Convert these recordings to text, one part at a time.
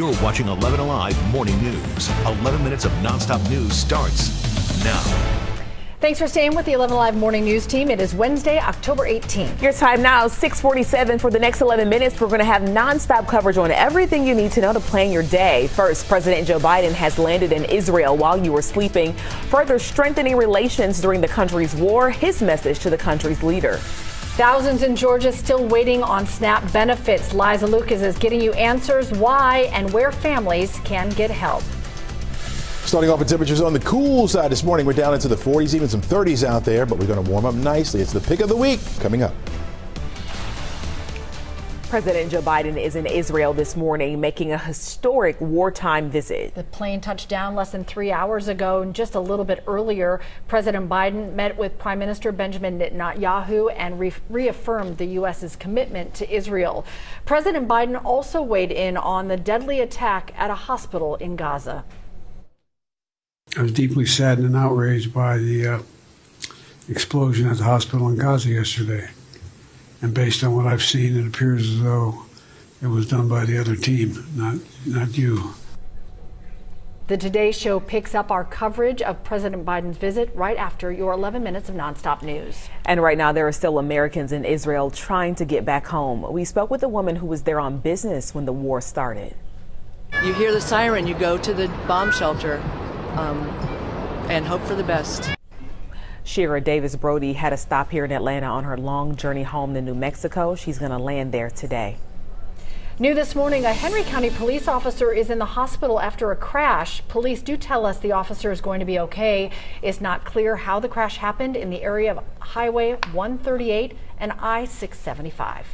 You're watching 11 Alive Morning News. 11 minutes of nonstop news starts now. Thanks for staying with the 11 Alive Morning News team. It is Wednesday, October 18th. Your time now, 6:47. For the next 11 minutes, we're going to have nonstop coverage on everything you need to know to plan your day. First, President Joe Biden has landed in Israel while you were sleeping, further strengthening relations during the country's war. His message to the country's leader. Thousands in Georgia still waiting on SNAP benefits. Liza Lucas is getting you answers why and where families can get help. Starting off with temperatures on the cool side this morning. We're down into the 40s, even some 30s out there, but we're going to warm up nicely. It's the pick of the week coming up. President Joe Biden is in Israel this morning, making a historic wartime visit. The plane touched down less than 3 hours ago, and just a little bit earlier, President Biden met with Prime Minister Benjamin Netanyahu and reaffirmed the U.S.'s commitment to Israel. President Biden also weighed in on the deadly attack at a hospital in Gaza. I was deeply saddened and outraged by the explosion at the hospital in Gaza yesterday. And based on what I've seen, it appears as though it was done by the other team, not you. The Today Show picks up our coverage of President Biden's visit right after your 11 minutes of nonstop news. And right now, there are still Americans in Israel trying to get back home. We spoke with a woman who was there on business when the war started. You hear the siren, you go to the bomb shelter and hope for the best. Shira Davis Brody had a stop here in Atlanta on her long journey home to New Mexico. She's going to land there today. New this morning, a Henry County police officer is in the hospital after a crash. Police do tell us the officer is going to be okay. It's not clear how the crash happened in the area of Highway 138 and I-675.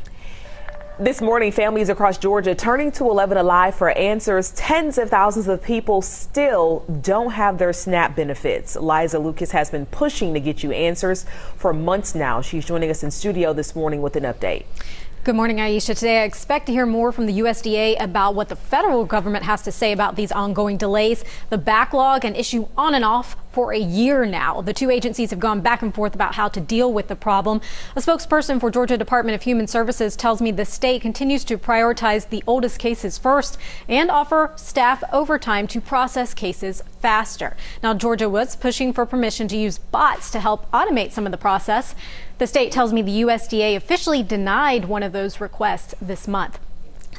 This morning, families across Georgia turning to 11 Alive for answers. Tens of thousands of people still don't have their SNAP benefits. Liza Lucas has been pushing to get you answers for months now. She's joining us in studio this morning with an update. Good morning, Aisha. Today, I expect to hear more from the USDA about what the federal government has to say about these ongoing delays. The backlog, an issue on and off for a year now. The two agencies have gone back and forth about how to deal with the problem. A spokesperson for Georgia Department of Human Services tells me the state continues to prioritize the oldest cases first and offer staff overtime to process cases faster. Now, Georgia was pushing for permission to use bots to help automate some of the process. The state tells me the USDA officially denied one of those requests this month.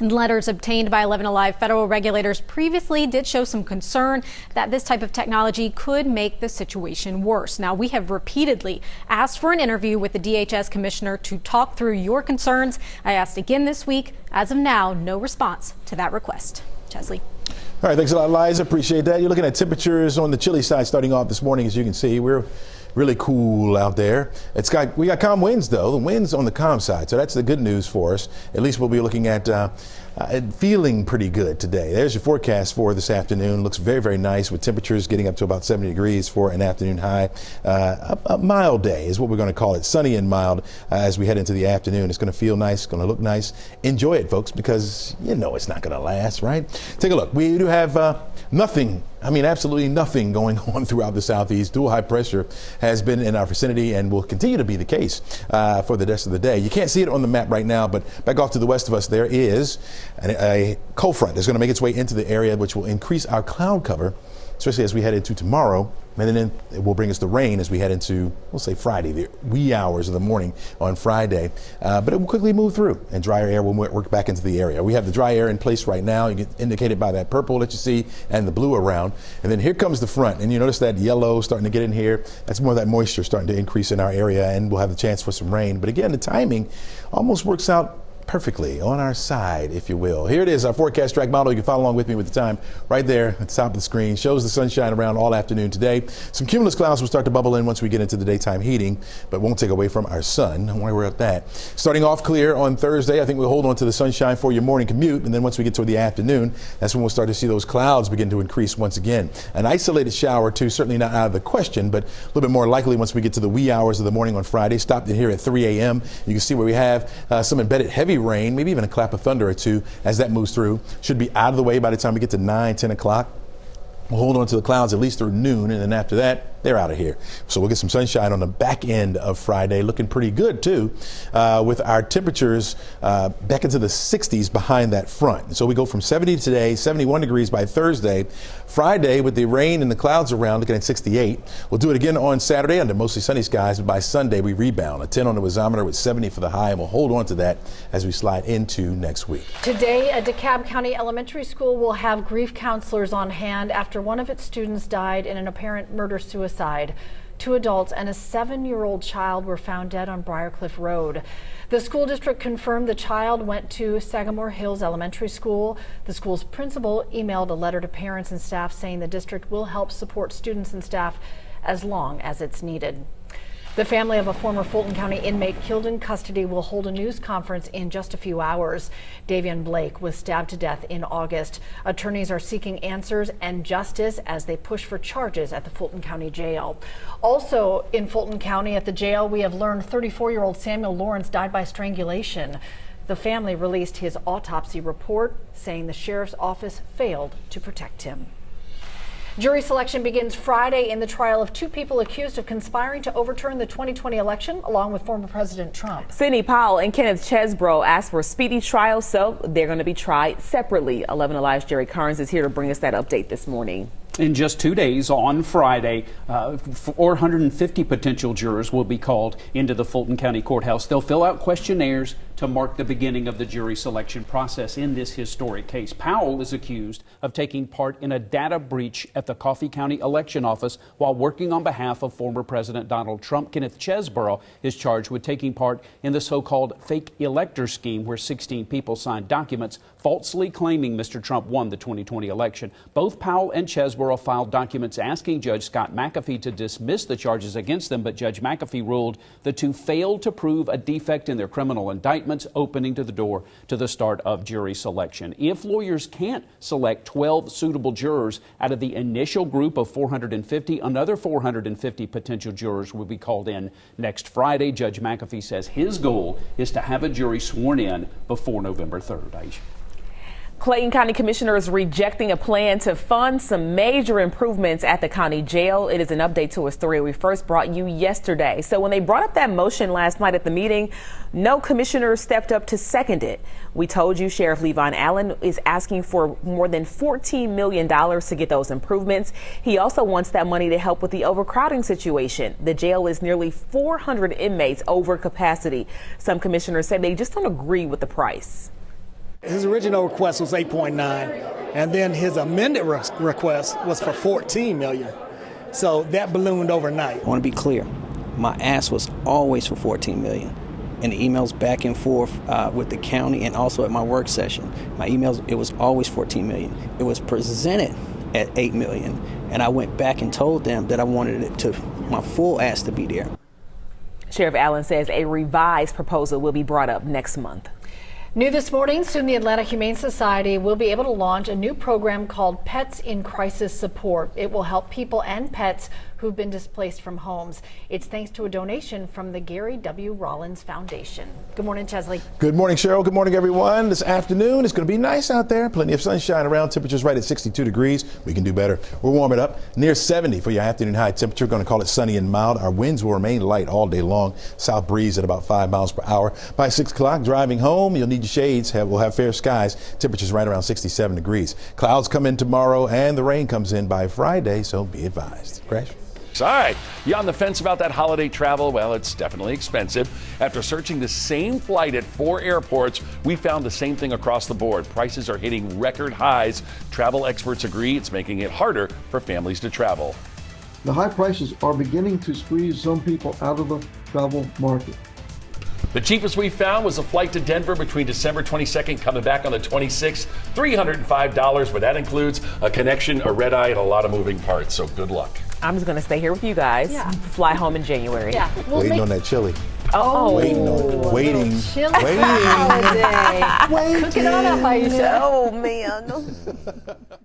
And letters obtained by 11 Alive federal regulators previously did show some concern that this type of technology could make the situation worse. Now, we have repeatedly asked for an interview with the DHS commissioner to talk through your concerns. I asked again this week. As of now, no response to that request. Chesley. All right, thanks a lot, Liza. Appreciate that. You're looking at temperatures on the chilly side starting off this morning. As you can see, we're really cool out there. We got calm winds, though. The winds on the calm side, so that's the good news for us. At least we'll be looking at feeling pretty good today. There's your forecast for this afternoon. Looks very, very nice with temperatures getting up to about 70 degrees for an afternoon high. A mild day is what we're going to call it. Sunny and mild as we head into the afternoon. It's going to feel nice, going to look nice. Enjoy it, folks, because you know it's not going to last, right? Take a look. We do have nothing. I mean, absolutely nothing going on throughout the southeast. Dual high pressure has been in our vicinity and will continue to be the case for the rest of the day. You can't see it on the map right now, but back off to the west of us, there is a cold front that's going to make its way into the area, which will increase our cloud cover, especially as we head into tomorrow. And then it will bring us the rain as we head into, we'll say Friday, the wee hours of the morning on Friday. But it will quickly move through and drier air will work back into the area. We have the dry air in place right now. You get indicated by that purple that you see and the blue around. And then here comes the front. And you notice that yellow starting to get in here. That's more of that moisture starting to increase in our area, and we'll have the chance for some rain. But again, the timing almost works out perfectly on our side, if you will. Here it is, our forecast track model. You can follow along with me with the time right there at the top of the screen. Shows the sunshine around all afternoon today. Some cumulus clouds will start to bubble in once we get into the daytime heating, but won't take away from our sun. Don't worry about that. Starting off clear on Thursday, I think we'll hold on to the sunshine for your morning commute, and then once we get toward the afternoon, that's when we'll start to see those clouds begin to increase once again. An isolated shower, too, certainly not out of the question, but a little bit more likely once we get to the wee hours of the morning on Friday. Stopped in here at 3 a.m. You can see where we have some embedded heavy rain, maybe even a clap of thunder or two as that moves through. Should be out of the way by the time we get to 9, 10 o'clock. We'll hold on to the clouds at least through noon, and then after that, they're out of here. So we'll get some sunshine on the back end of Friday, looking pretty good too, with our temperatures back into the 60s behind that front. So we go from 70 today, 71 degrees by Thursday. Friday, with the rain and the clouds around, looking at 68. We'll do it again on Saturday under mostly sunny skies, but by Sunday we rebound. A 10 on the wazometer with 70 for the high, and we'll hold on to that as we slide into next week. Today, a DeKalb County elementary school will have grief counselors on hand after one of its students died in an apparent murder-suicide. 2 adults and a 7-year-old child were found dead on Briarcliff Road. The school district confirmed the child went to Sagamore Hills Elementary School. The school's principal emailed a letter to parents and staff saying the district will help support students and staff as long as it's needed. The family of a former Fulton County inmate killed in custody will hold a news conference in just a few hours. Davian Blake was stabbed to death in August. Attorneys are seeking answers and justice as they push for charges at the Fulton County Jail. Also in Fulton County at the jail, we have learned 34-year-old Samuel Lawrence died by strangulation. The family released his autopsy report, saying the sheriff's office failed to protect him. Jury selection begins Friday in the trial of 2 people accused of conspiring to overturn the 2020 election, along with former President Trump. Sidney Powell and Kenneth Chesbrough asked for a speedy trial, so they're going to be tried separately. 11 Alive's Jerry Carnes is here to bring us that update this morning. In just 2 days, on Friday, 450 potential jurors will be called into the Fulton County Courthouse. They'll fill out questionnaires to mark the beginning of the jury selection process in this historic case. Powell is accused of taking part in a data breach at the Coffee County Election Office while working on behalf of former President Donald Trump. Kenneth Chesbrough is charged with taking part in the so-called fake elector scheme, where 16 people signed documents falsely claiming Mr. Trump won the 2020 election. Both Powell and Chesbrough filed documents asking Judge Scott McAfee to dismiss the charges against them, but Judge McAfee ruled the 2 failed to prove a defect in their criminal indictments, opening to the door to the start of jury selection. If lawyers can't select 12 suitable jurors out of the initial group of 450, another 450 potential jurors will be called in next Friday. Judge McAfee says his goal is to have a jury sworn in before November 3rd. Aisha. Clayton County Commissioner is rejecting a plan to fund some major improvements at the county jail. It is an update to a story we first brought you yesterday. So when they brought up that motion last night at the meeting, no commissioner stepped up to second it. We told you Sheriff Levon Allen is asking for more than $14 million to get those improvements. He also wants that money to help with the overcrowding situation. The jail is nearly 400 inmates over capacity. Some commissioners say they just don't agree with the price. His original request was 8.9, and then his amended request was for 14 million. So that ballooned overnight. I want to be clear. My ask was always for 14 million. In the emails back and forth with the county and also at my work session, my emails, it was always 14 million. It was presented at 8 million, and I went back and told them that I wanted it to, my full ask to be there. Sheriff Allen says a revised proposal will be brought up next month. New this morning, soon the Atlanta Humane Society will be able to launch a new program called Pets in Crisis Support. It will help people and pets who've been displaced from homes. It's thanks to a donation from the Gary W. Rollins Foundation. Good morning, Chesley. Good morning, Cheryl. Good morning, everyone. This afternoon, it's going to be nice out there. Plenty of sunshine around. Temperatures right at 62 degrees. We can do better. We'll warm it up near 70 for your afternoon high temperature. Going to call it sunny and mild. Our winds will remain light all day long. South breeze at about 5 miles per hour. By 6 o'clock, driving home, you'll need your shades. We'll have fair skies. Temperatures right around 67 degrees. Clouds come in tomorrow, and the rain comes in by Friday, so be advised. Crash. All right, you on the fence about that holiday travel? Well, it's definitely expensive. After searching the same flight at 4 airports, we found the same thing across the board. Prices are hitting record highs. Travel experts agree it's making it harder for families to travel. The high prices are beginning to squeeze some people out of the travel market. The cheapest we found was a flight to Denver between December 22nd, coming back on the 26th, $305, but that includes a connection, a red eye, and a lot of moving parts, so good luck. I'm just going to stay here with you guys. Yeah. Fly home in January. Yeah. Waiting on that chili. Oh. Waiting on it. Waiting. Chili holiday. Cook it on up, Aisha. Oh, man.